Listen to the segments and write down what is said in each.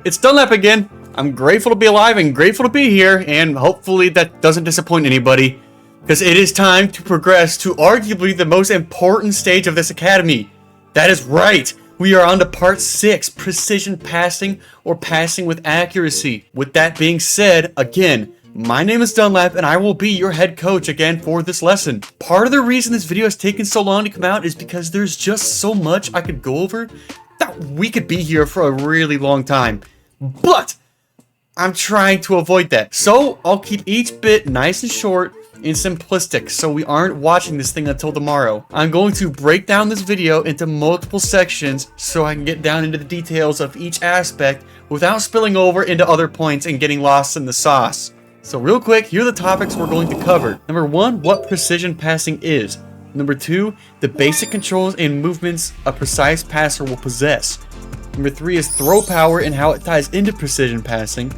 It's Dunlap again. I'm grateful to be alive and grateful to be here, and hopefully that doesn't disappoint anybody, because it is time to progress to arguably the most important stage of this academy. That is right. We are on to part 6, precision passing or passing with accuracy. With that being said, again, my name is Dunlap and I will be your head coach again for this lesson. Part of the reason this video has taken so long to come out is because there's just so much I could go over that we could be here for a really long time. But I'm trying to avoid that. So I'll keep each bit nice and short and simplistic so we aren't watching this thing until tomorrow. I'm going to break down this video into multiple sections so I can get down into the details of each aspect without spilling over into other points and getting lost in the sauce. So real quick, here are the topics we're going to cover. Number 1, what precision passing is. Number 2, the basic controls and movements a precise passer will possess. Number 3 is throw power and how it ties into precision passing.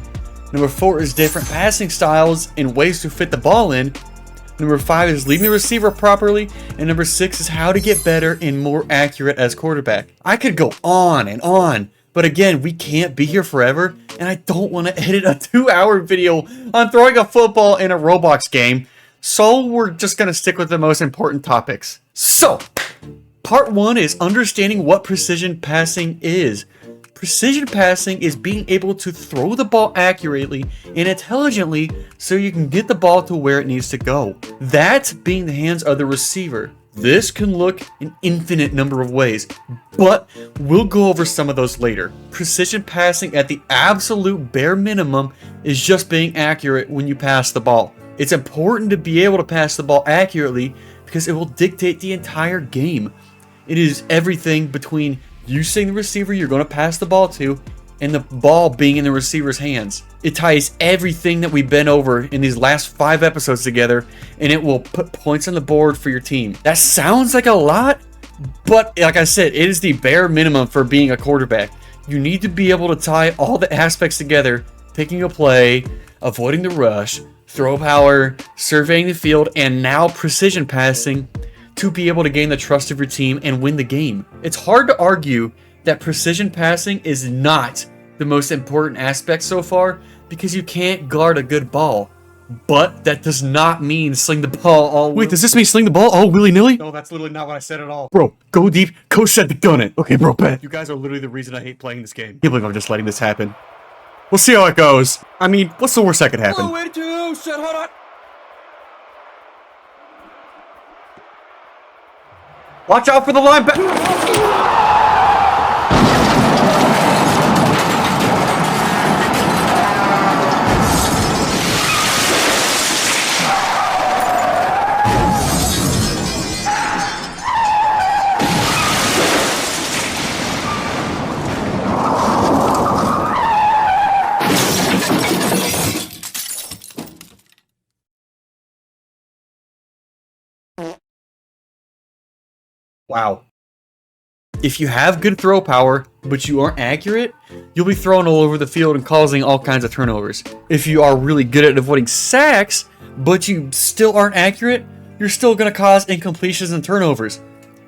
Number 4 is different passing styles and ways to fit the ball in. Number 5 is leading the receiver properly. And number 6 is how to get better and more accurate as quarterback. I could go on and on, but again, we can't be here forever, and I don't want to edit a 2-hour video on throwing a football in a Roblox game, so we're just going to stick with the most important topics. So, part 1 is understanding what precision passing is. Precision passing is being able to throw the ball accurately and intelligently so you can get the ball to where it needs to go. That being the hands of the receiver. This can look an infinite number of ways, but we'll go over some of those later. Precision passing at the absolute bare minimum is just being accurate when you pass the ball. It's important to be able to pass the ball accurately because it will dictate the entire game. It is everything between you seeing the receiver you're going to pass the ball to and the ball being in the receiver's hands. It ties everything that we've been over in these last 5 episodes together, and it will put points on the board for your team. That sounds like a lot, but like I said, it is the bare minimum for being a quarterback. You need to be able to tie all the aspects together, picking a play, avoiding the rush, throw power, surveying the field, and now precision passing to be able to gain the trust of your team and win the game. It's hard to argue that precision passing is not the most important aspect so far because you can't guard a good ball. But that does not mean sling the ball all... Wait, does this mean sling the ball all willy-nilly? No, that's literally not what I said at all. Bro, go deep. Coach said to gun it. Okay, bro, bet. You guys are literally the reason I hate playing this game. I can't believe I'm just letting this happen. We'll see how it goes. I mean, what's the worst that could happen? 82, shit, hold on. Watch out for the linebacker. Wow. If you have good throw power, but you aren't accurate, you'll be thrown all over the field and causing all kinds of turnovers. If you are really good at avoiding sacks, but you still aren't accurate, you're still going to cause incompletions and turnovers.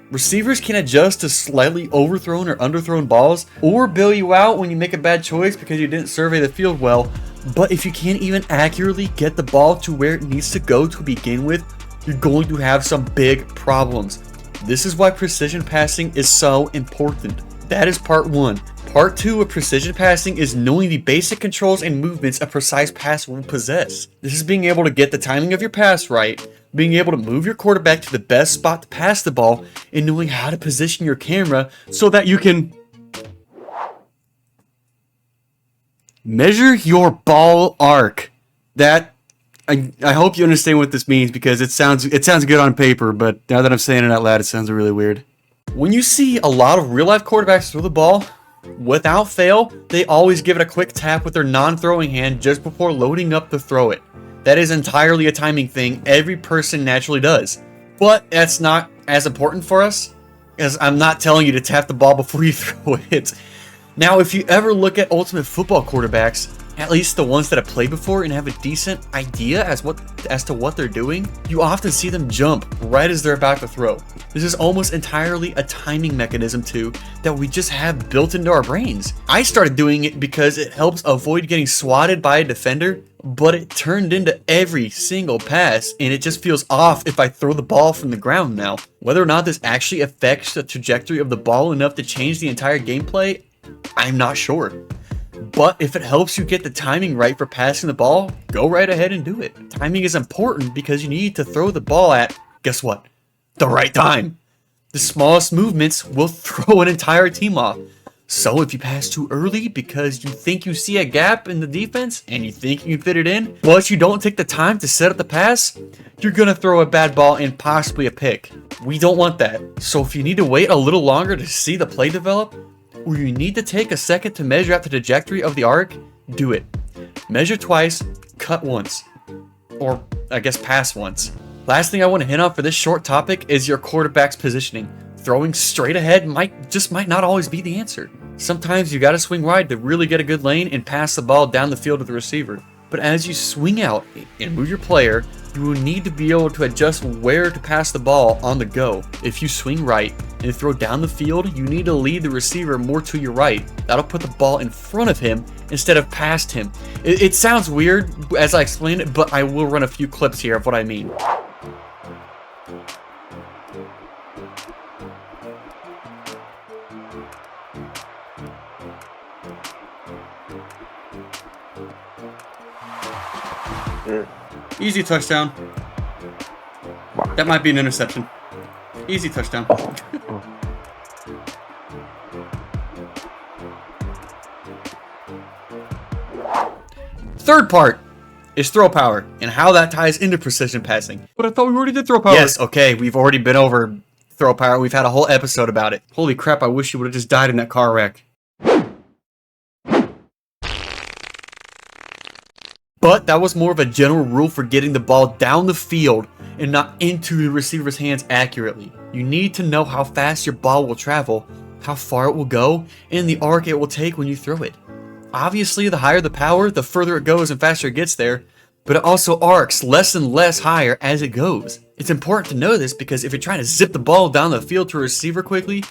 Receivers can adjust to slightly overthrown or underthrown balls, or bail you out when you make a bad choice because you didn't survey the field well, but if you can't even accurately get the ball to where it needs to go to begin with, you're going to have some big problems. This is why precision passing is so important. That is part 1. Part 2 of precision passing is knowing the basic controls and movements a precise passer will possess. This is being able to get the timing of your pass right, being able to move your quarterback to the best spot to pass the ball, and knowing how to position your camera so that you can measure your ball arc. I hope you understand what this means because it sounds good on paper, but now that I'm saying it out loud, it sounds really weird. When you see a lot of real-life quarterbacks throw the ball, without fail, they always give it a quick tap with their non-throwing hand just before loading up to throw it. That is entirely a timing thing every person naturally does. But that's not as important for us, as I'm not telling you to tap the ball before you throw it. Now, if you ever look at Ultimate Football quarterbacks, at least the ones that have played before and have a decent idea as to what they're doing, you often see them jump right as they're about to throw. This is almost entirely a timing mechanism too that we just have built into our brains. I started doing it because it helps avoid getting swatted by a defender, but it turned into every single pass, and it just feels off if I throw the ball from the ground now. Whether or not this actually affects the trajectory of the ball enough to change the entire gameplay, I'm not sure. But if it helps you get the timing right for passing the ball, go right ahead and do it. Timing is important because you need to throw the ball at, guess what? The right time. The smallest movements will throw an entire team off. So if you pass too early because you think you see a gap in the defense and you think you can fit it in, but you don't take the time to set up the pass, you're gonna throw a bad ball and possibly a pick. We don't want that. So if you need to wait a little longer to see the play develop, or you need to take a second to measure out the trajectory of the arc, do it. Measure twice, cut once. Or, I guess, pass once. Last thing I want to hit on for this short topic is your quarterback's positioning. Throwing straight ahead might not always be the answer. Sometimes you gotta swing wide to really get a good lane and pass the ball down the field to the receiver. But as you swing out and move your player, you will need to be able to adjust where to pass the ball on the go. If you swing right and throw down the field, you need to lead the receiver more to your right. That'll put the ball in front of him instead of past him. It sounds weird as I explain it, but I will run a few clips here of what I mean. Easy touchdown. That might be an interception. Easy touchdown. Third part is throw power and how that ties into precision passing. But I thought we already did throw power. Yes, okay, we've already been over throw power. We've had a whole episode about it. Holy crap, I wish you would have just died in that car wreck. But that was more of a general rule for getting the ball down the field and not into the receiver's hands accurately. You need to know how fast your ball will travel, how far it will go, and the arc it will take when you throw it. Obviously, the higher the power, the further it goes and faster it gets there, but it also arcs less and less higher as it goes. It's important to know this because if you're trying to zip the ball down the field to a receiver quickly,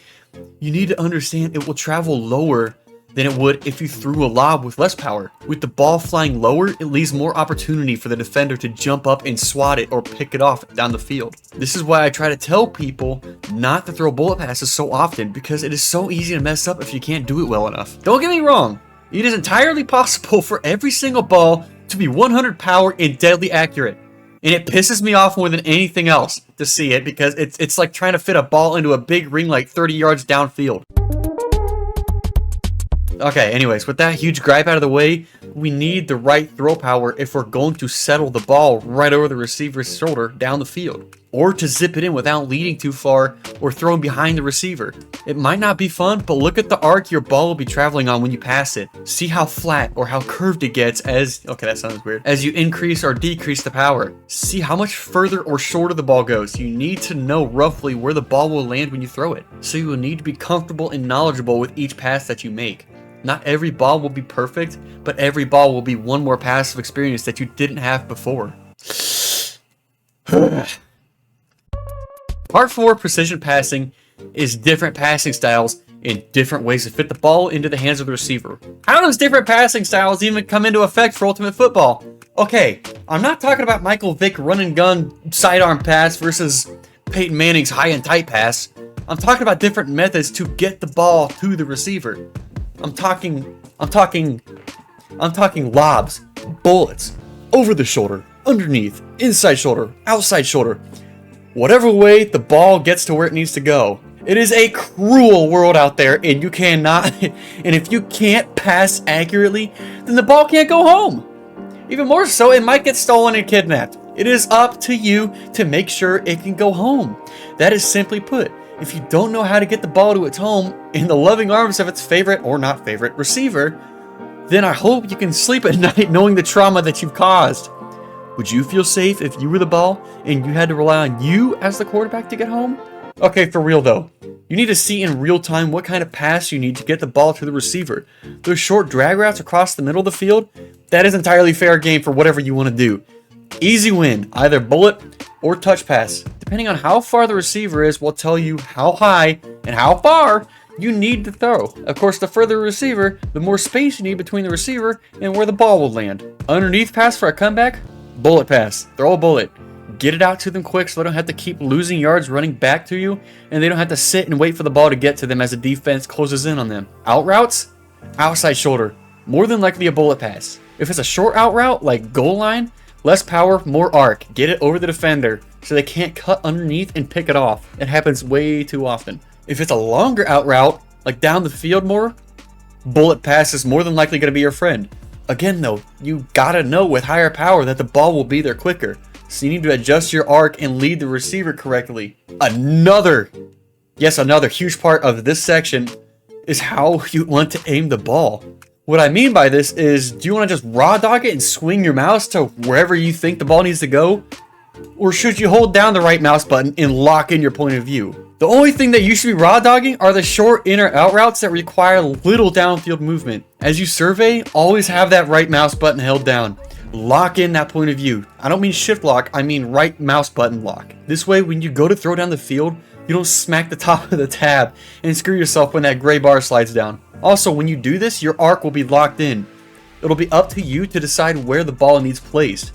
you need to understand it will travel lower than it would if you threw a lob with less power. With the ball flying lower, it leaves more opportunity for the defender to jump up and swat it or pick it off down the field. This is why I try to tell people not to throw bullet passes so often, because it is so easy to mess up if you can't do it well enough. Don't get me wrong, it is entirely possible for every single ball to be 100 power and deadly accurate. And it pisses me off more than anything else to see it, because it's like trying to fit a ball into a big ring like 30 yards downfield. Okay, anyways, with that huge gripe out of the way, we need the right throw power if we're going to settle the ball right over the receiver's shoulder down the field, or to zip it in without leading too far or throwing behind the receiver. It might not be fun, but look at the arc your ball will be traveling on when you pass it. See how flat or how curved it gets as, okay, that sounds weird, as you increase or decrease the power. See how much further or shorter the ball goes. You need to know roughly where the ball will land when you throw it. So you will need to be comfortable and knowledgeable with each pass that you make. Not every ball will be perfect, but every ball will be one more passive experience that you didn't have before. Part 4, precision passing, is different passing styles and different ways to fit the ball into the hands of the receiver. How does different passing styles even come into effect for Ultimate Football? Okay, I'm not talking about Michael Vick run and gun sidearm pass versus Peyton Manning's high and tight pass. I'm talking about different methods to get the ball to the receiver. I'm talking lobs, bullets, over the shoulder, underneath, inside shoulder, outside shoulder. Whatever way the ball gets to where it needs to go. It is a cruel world out there, and you cannot, and if you can't pass accurately, then the ball can't go home. Even more so, it might get stolen and kidnapped. It is up to you to make sure it can go home. That is simply put. If you don't know how to get the ball to its home in the loving arms of its favorite or not favorite receiver, then I hope you can sleep at night knowing the trauma that you've caused. Would you feel safe if you were the ball and you had to rely on you as the quarterback to get home? Okay, for real though. You need to see in real time what kind of pass you need to get the ball to the receiver. Those short drag routes across the middle of the field, that is entirely fair game for whatever you want to do. Easy win, either bullet or touch pass. Depending on how far the receiver is will tell you how high and how far you need to throw. Of course, the further the receiver, the more space you need between the receiver and where the ball will land. Underneath pass for a comeback, bullet pass. Throw a bullet. Get it out to them quick so they don't have to keep losing yards running back to you, and they don't have to sit and wait for the ball to get to them as the defense closes in on them. Out routes, outside shoulder. More than likely a bullet pass. If it's a short out route, like goal line, less power, more arc. Get it over the defender so they can't cut underneath and pick it off. It happens way too often. If it's a longer out route, like down the field more, bullet pass is more than likely going to be your friend. Again though, you gotta know with higher power that the ball will be there quicker. So you need to adjust your arc and lead the receiver correctly. Another huge part of this section is how you want to aim the ball. What I mean by this is, do you want to just raw dog it and swing your mouse to wherever you think the ball needs to go? Or should you hold down the right mouse button and lock in your point of view? The only thing that you should be raw dogging are the short in or out routes that require little downfield movement. As you survey, always have that right mouse button held down. Lock in that point of view. I don't mean shift lock, I mean right mouse button lock. This way, when you go to throw down the field, you don't smack the top of the tab and screw yourself when that gray bar slides down. Also, when you do this, your arc will be locked in. It'll be up to you to decide where the ball needs placed.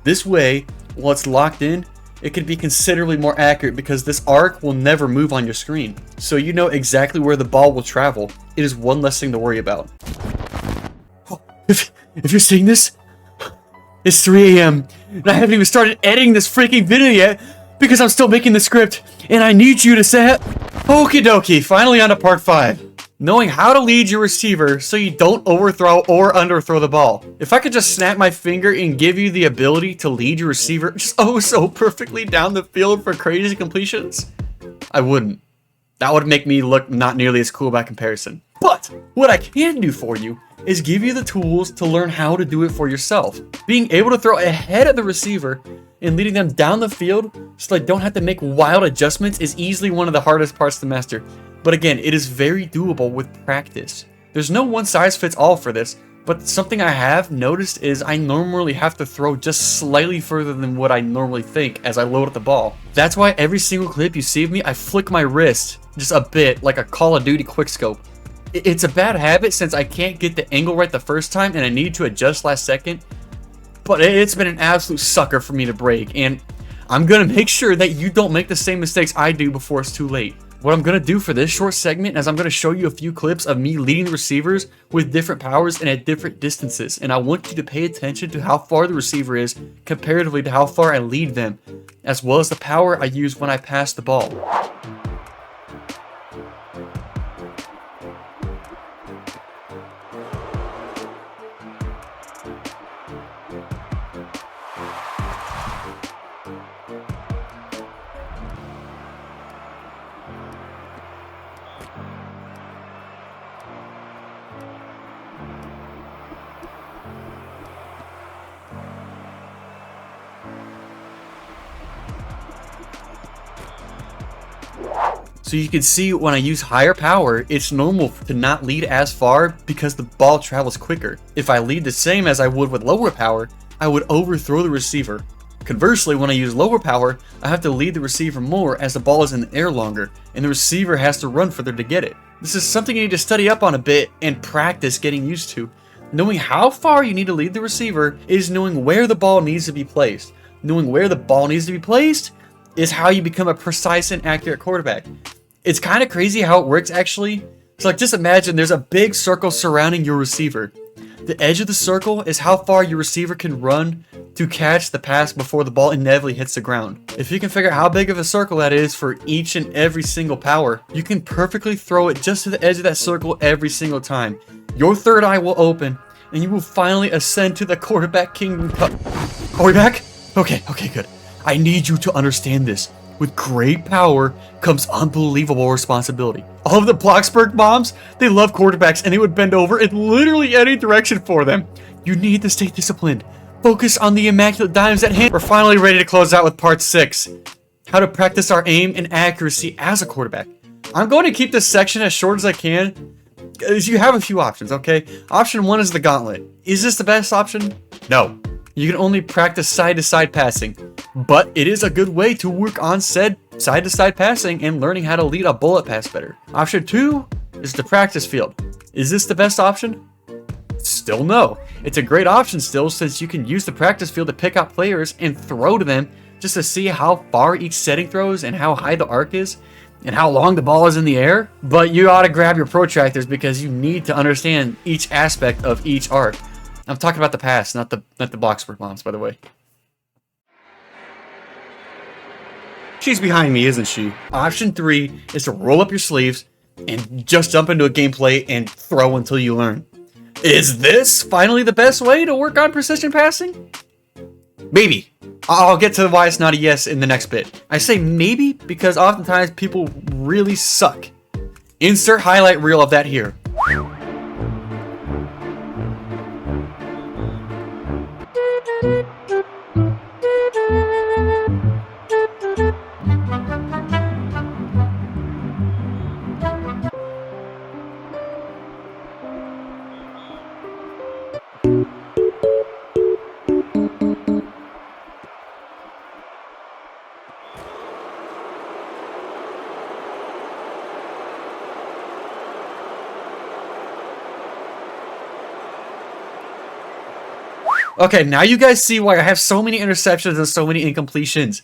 This way, while it's locked in, it can be considerably more accurate because this arc will never move on your screen. So you know exactly where the ball will travel. It is one less thing to worry about. If you're seeing this, it's 3 a.m. and I haven't even started editing this freaking video yet because I'm still making the script and I need you to say it. Okie dokie, finally on to part 5. Knowing how to lead your receiver so you don't overthrow or underthrow the ball. If I could just snap my finger and give you the ability to lead your receiver just oh so perfectly down the field for crazy completions, I wouldn't. That would make me look not nearly as cool by comparison. But what I can do for you is give you the tools to learn how to do it for yourself. Being able to throw ahead of the receiver and leading them down the field so they don't have to make wild adjustments is easily one of the hardest parts to master. But again, it is very doable with practice. There's no one size fits all for this, but something I have noticed is I normally have to throw just slightly further than what I normally think as I load up the ball. That's why every single clip you see of me, I flick my wrist just a bit like a Call of Duty quickscope. It's a bad habit since I can't get the angle right the first time and I need to adjust last second, but it's been an absolute sucker for me to break, and I'm gonna make sure that you don't make the same mistakes I do before it's too late. What I'm going to do for this short segment is I'm going to show you a few clips of me leading the receivers with different powers and at different distances, and I want you to pay attention to how far the receiver is comparatively to how far I lead them, as well as the power I use when I pass the ball. So you can see when I use higher power, it's normal to not lead as far because the ball travels quicker. If I lead the same as I would with lower power, I would overthrow the receiver. Conversely, when I use lower power, I have to lead the receiver more as the ball is in the air longer, and the receiver has to run further to get it. This is something you need to study up on a bit and practice getting used to. Knowing how far you need to lead the receiver is knowing where the ball needs to be placed. Knowing where the ball needs to be placed is how you become a precise and accurate quarterback. It's kind of crazy how it works actually. So like just imagine there's a big circle surrounding your receiver. The edge of the circle is how far your receiver can run to catch the pass before the ball inevitably hits the ground. If you can figure out how big of a circle that is for each and every single power, you can perfectly throw it just to the edge of that circle every single time. Your third eye will open and you will finally ascend to the quarterback kingdom. Are we back? Okay, good. I need you to understand this. With great power comes unbelievable responsibility. All of the Bloxburg moms, they love quarterbacks and they would bend over in literally any direction for them. You need to stay disciplined. Focus on the immaculate dimes at hand. We're finally ready to close out with part 6. how to practice our aim and accuracy as a quarterback. I'm going to keep this section as short as I can, because you have a few options, okay? Option 1 is the gauntlet. Is this the best option? No. You can only practice side-to-side passing, but it is a good way to work on said side-to-side passing and learning how to lead a bullet pass better. Option 2 is the practice field. Is this the best option? Still no. It's a great option still, since you can use the practice field to pick out players and throw to them just to see how far each setting throws and how high the arc is and how long the ball is in the air. But you ought to grab your protractors because you need to understand each aspect of each arc. I'm talking about the pass, not the box squirt bombs, by the way. She's behind me, isn't she? Option 3 is to roll up your sleeves and just jump into a gameplay and throw until you learn. Is this finally the best way to work on precision passing? Maybe. I'll get to why it's not a yes in the next bit. I say maybe because oftentimes people really suck. Insert highlight reel of that here. Okay, now you guys see why I have so many interceptions and so many incompletions.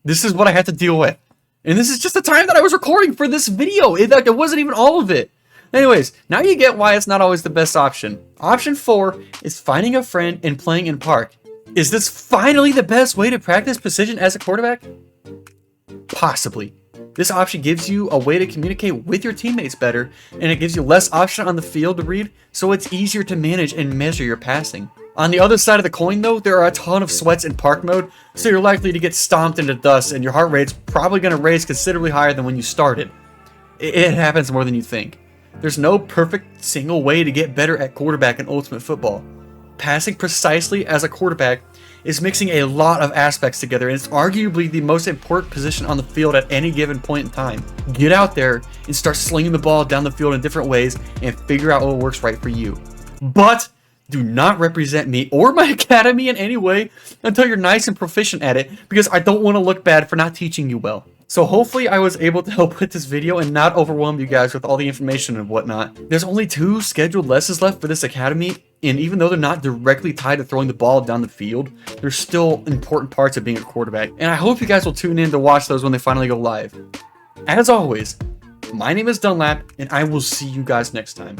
This is what I had to deal with. And this is just the time that I was recording for this video. It wasn't even all of it. Anyways, now you get why it's not always the best option. Option 4 is finding a friend and playing in park. Is this finally the best way to practice precision as a quarterback? Possibly. This option gives you a way to communicate with your teammates better, and it gives you less option on the field to read, so it's easier to manage and measure your passing. On the other side of the coin though, there are a ton of sweats in park mode, so you're likely to get stomped into dust and your heart rate's probably going to raise considerably higher than when you started. It happens more than you think. There's no perfect single way to get better at quarterback in Ultimate Football. Passing precisely as a quarterback is mixing a lot of aspects together, and it's arguably the most important position on the field at any given point in time. Get out there and start slinging the ball down the field in different ways and figure out what works right for you. But do not represent me or my academy in any way until you're nice and proficient at it, because I don't want to look bad for not teaching you well. So hopefully I was able to help with this video and not overwhelm you guys with all the information and whatnot. There's only 2 scheduled lessons left for this academy, and even though they're not directly tied to throwing the ball down the field, they're still important parts of being a quarterback. And I hope you guys will tune in to watch those when they finally go live. As always, my name is Dunlap, and I will see you guys next time.